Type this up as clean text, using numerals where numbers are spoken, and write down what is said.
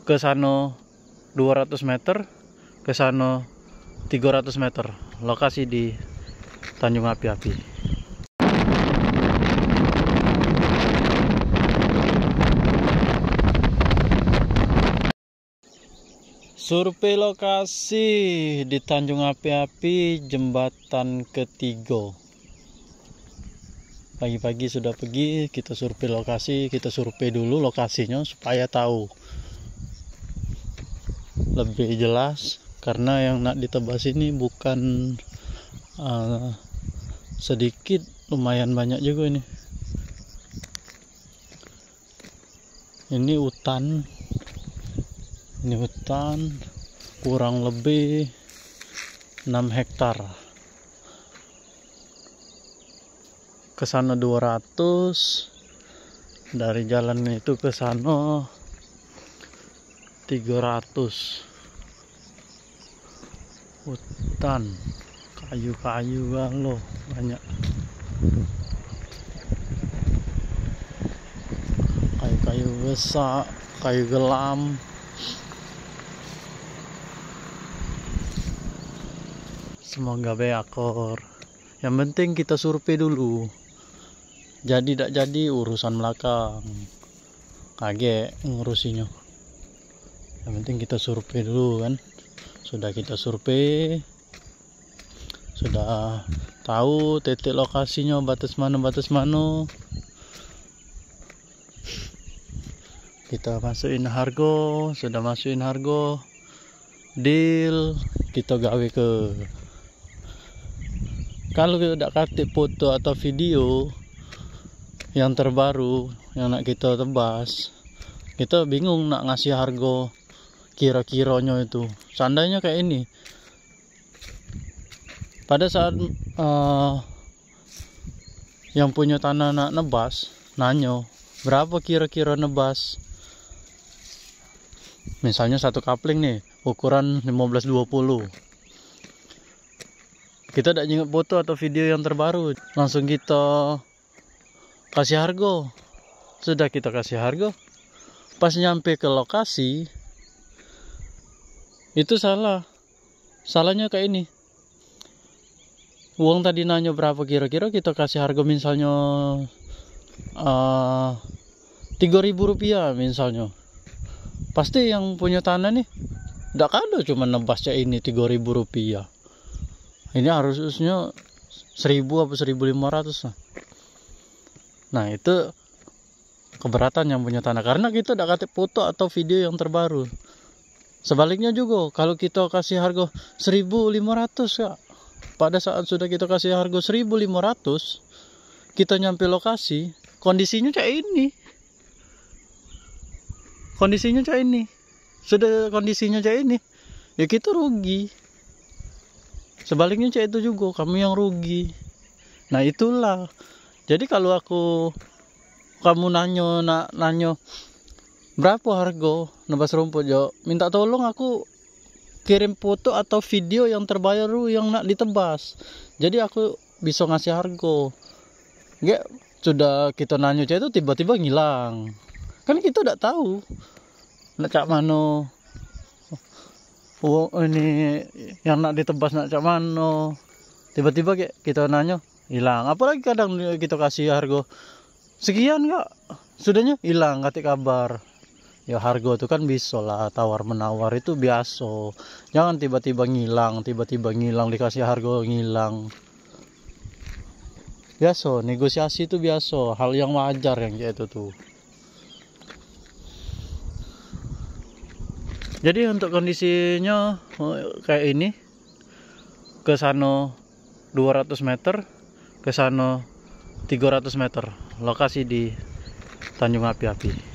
ke sana 200 meter, ke sana 300 meter. Lokasi di Tanjung Api-Api. Survei lokasi di Tanjung Api-Api, jembatan ketiga. Pagi-pagi sudah pergi, kita survei lokasi, kita survei dulu lokasinya supaya tahu lebih jelas, karena yang nak ditebas ini bukan sedikit, lumayan banyak juga ini. Ini hutan kurang lebih 6 hektar. Ke sana 200, dari jalan itu ke sana 300. Hutan, kayu-kayu loh, banyak kayu-kayu besar, kayu gelam. Semoga beakor. Yang penting kita survei dulu. Jadi tidak jadi urusan belakang, kaget ngurusinya. Yang penting kita survei dulu kan. Sudah kita survei, sudah tahu titik lokasinya, batas mana, kita masukin harga. Sudah masukin harga, deal, kita gawe ke. Kalau kita tidak kasih foto atau video yang terbaru yang nak kita tebas, kita bingung nak ngasih harga kira-kiranya itu. Seandainya kayak ini, pada saat yang punya tanah nak nebas, nanya berapa kira-kira nebas. Misalnya satu kapling nih ukuran 15-20, kita tidak ingat foto atau video yang terbaru, langsung kita kasih harga. Sudah kita kasih harga, pas nyampe ke lokasi itu salahnya kayak ini. Uang tadi nanya berapa kira-kira, kita kasih harga misalnya 3.000 rupiah misalnya. Pasti yang punya tanah nih tidak ada cuma nebas kayak ini 3.000 rupiah. Ini harusnya 1.000 atau 1.500 lah. Nah itu keberatan yang punya tanah, karena kita tidak kasih foto atau video yang terbaru. Sebaliknya juga, kalau kita kasih harga 1.500 ya, pada saat sudah kita kasih harga 1.500, kita nyampe lokasi, kondisinya kayak ini. Sudah kondisinya kayak ini, ya kita rugi. Sebaliknya kayak itu juga, kami yang rugi. Nah itulah. Jadi kalau kamu nanya berapa harga nebas rumput, jo, minta tolong aku kirim foto atau video yang terbaru yang nak ditebas. Jadi aku bisa ngasih harga. Enggak, sudah kita nanya itu tiba-tiba ngilang. Kan kita tidak tahu nak cak mano. Oh, ini yang nak ditebas nak cak mano. Tiba-tiba kita nanya hilang. Apalagi kadang kita kasih harga sekian enggak, sudahnya hilang, kasih kabar. Ya harga itu kan bisa lah, tawar menawar itu biasa. Jangan tiba-tiba ngilang, dikasih harga ngilang. Biasa, negosiasi itu biasa, hal yang wajar yang kayak itu tuh. Jadi untuk kondisinya kayak ini, ke sana 200 meter, ke sana 300 meter. Lokasi di Tanjung Api-Api.